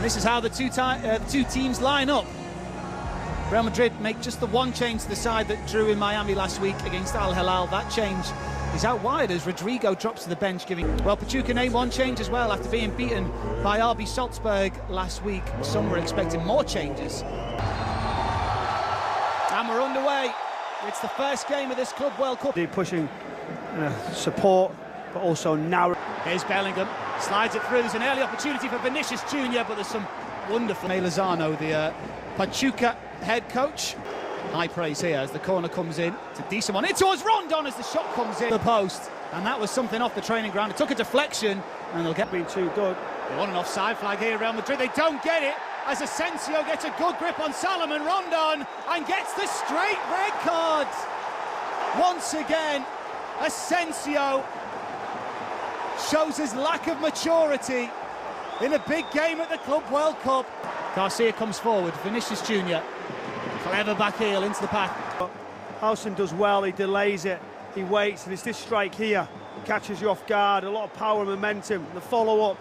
And this is how the two teams line up. Real Madrid make just the one change to the side that drew in Miami last week against Al Hilal. That change is out wide as Rodrigo drops to the bench, giving... Well, Pachuca named one change as well after being beaten by RB Salzburg last week. Some were expecting more changes. And we're underway. It's the first game of this Club World Cup. They're pushing support, but also narrow. Here's Bellingham, slides it through. There's an early opportunity for Vinicius Jr., but there's some wonderful... Lozano, the Pachuca head coach. High praise here as the corner comes in. It's a decent one. In towards Rondon as the shot comes in the post. And that was something off the training ground. It took a deflection, and they'll get... Being too good. They want an offside flag here, Real Madrid. They don't get it as Asencio gets a good grip on Salomon Rondon and gets the straight red card. Once again, Asencio shows his lack of maturity in a big game at the Club World Cup. Garcia comes forward, Vinicius Jr. Clever back heel into the path. Howson does well, he delays it, he waits, and it's this strike here. Catches you off guard, a lot of power and momentum. The follow-up.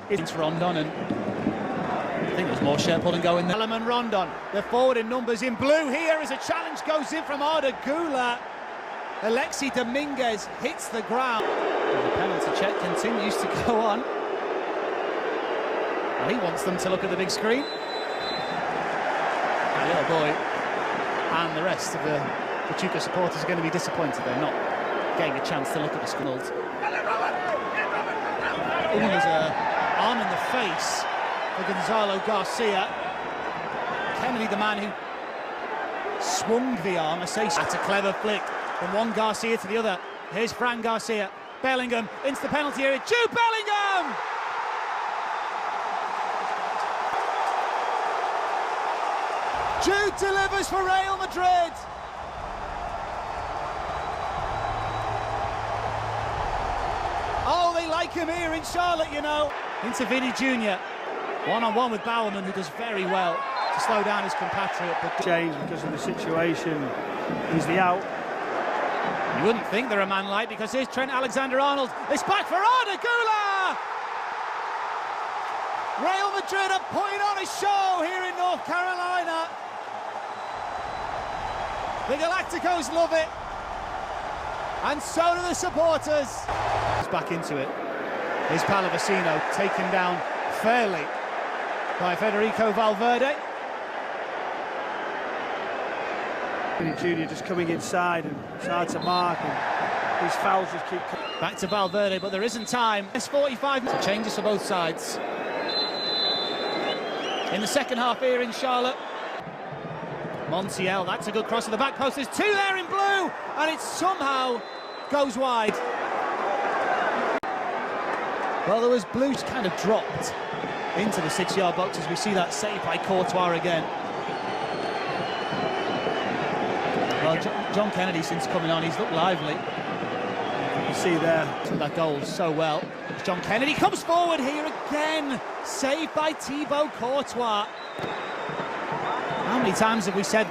It's Rondon, and I think there's more shirt pulling going there. Salomon Rondon, they're forward in numbers in blue here as a challenge goes in from Arda Güler. Alexi Dominguez hits the ground. And the penalty check continues to go on. Well, he wants them to look at the big screen. The little boy and the rest of the Pachuca supporters are going to be disappointed they're not getting a chance to look at the screen. There's an arm in the face for Gonzalo Garcia. Kennedy, the man who swung the arm, that's a clever flick from one Garcia to the other. Here's Fran Garcia. Bellingham into the penalty area. Jude Bellingham! Jude delivers for Real Madrid. Oh, they like him here in Charlotte, you know. Into Vinny Jr. One-on-one with Bowerman, who does very well to slow down his compatriot. But change because of the situation. He's the out. You wouldn't think they're a man light because here's Trent Alexander-Arnold. It's back for Arda Güler. Real Madrid are putting on a show here in North Carolina. The Galacticos love it, and so do the supporters. He's back into it. Here's Palavecino taken down fairly by Federico Valverde. Junior just coming inside, and it's hard to mark, and these fouls just keep coming. Back to Valverde, but there isn't time. It's 45 minutes. Changes for both sides. In the second half here in Charlotte. Montiel, that's a good cross to the back post. There's two there in blue, and it somehow goes wide. Well, there was blue kind of dropped into the 6-yard box as we see that save by Courtois again. Well, John Kennedy, since coming on, he's looked lively. You see there. That goal so well. John Kennedy comes forward here again. Saved by Thibaut Courtois. How many times have we said,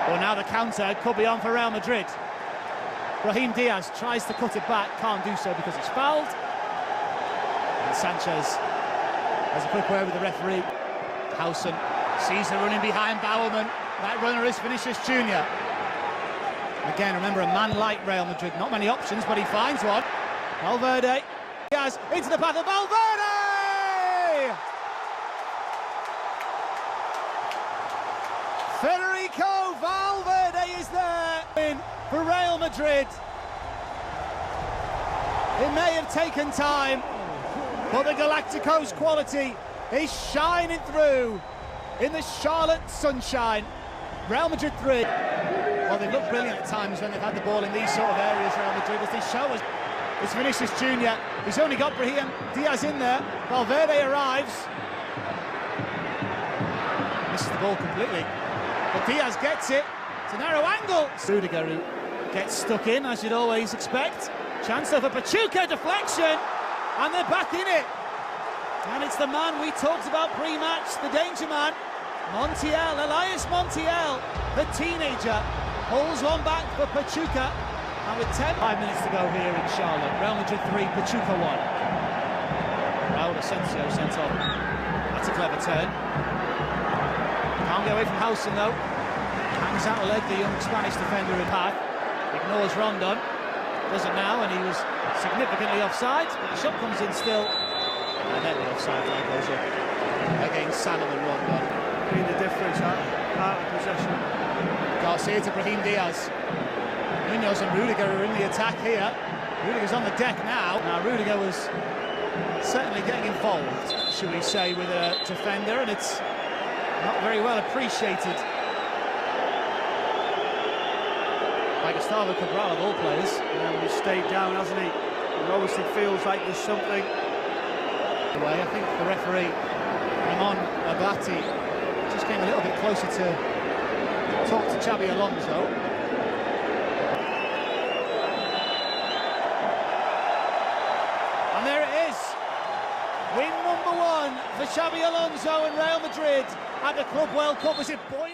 well, now the counter could be on for Real Madrid. Brahim Diaz tries to cut it back, can't do so because it's fouled. And Sanchez has a quick word with the referee. Howson sees the running behind Bowerman. That runner is Vinicius Jr. Again, remember, a man like Real Madrid, not many options, but he finds one. Valverde, Diaz into the path of Valverde! Federico Valverde is there in for Real Madrid. It may have taken time, but the Galacticos quality is shining through in the Charlotte sunshine. Real Madrid 3. Well, they've looked brilliant at times when they've had the ball in these sort of areas, Real Madrid, as they show us. It's Vinicius Jr. He's only got Brahim Diaz in there. Valverde arrives. Misses the ball completely. But Diaz gets it. It's a narrow angle. Rudiger, who gets stuck in, as you'd always expect. Chance for Pachuca, deflection, and they're back in it. And it's the man we talked about pre-match, the danger man, Montiel, Elias Montiel, the teenager, pulls one back for Pachuca. And with 5 minutes to go here in Charlotte, Real Madrid 3, Pachuca 1. Raúl Asencio sent off. That's a clever turn. Can't get away from Howson though. Hangs out a leg, the young Spanish defender in path. Ignores Rondon. Does it now, and he was significantly offside, but the shot comes in still. And then the offside flag goes up against Sanem and Rondon. Being the difference out of possession. Garcia to Brahim Diaz. Munoz and Rudiger are in the attack here. Rudiger's on the deck now. Now Rudiger was certainly getting involved, should we say, with a defender, and it's not very well appreciated by Gustavo Cabral of all players. Yeah, he's stayed down, hasn't he? He obviously feels like there's something. I think the referee, Ramon Abati, just came a little bit closer to talk to Xabi Alonso. And there it is. Win number 1 for Xabi Alonso and Real Madrid at the Club World Cup as it boils.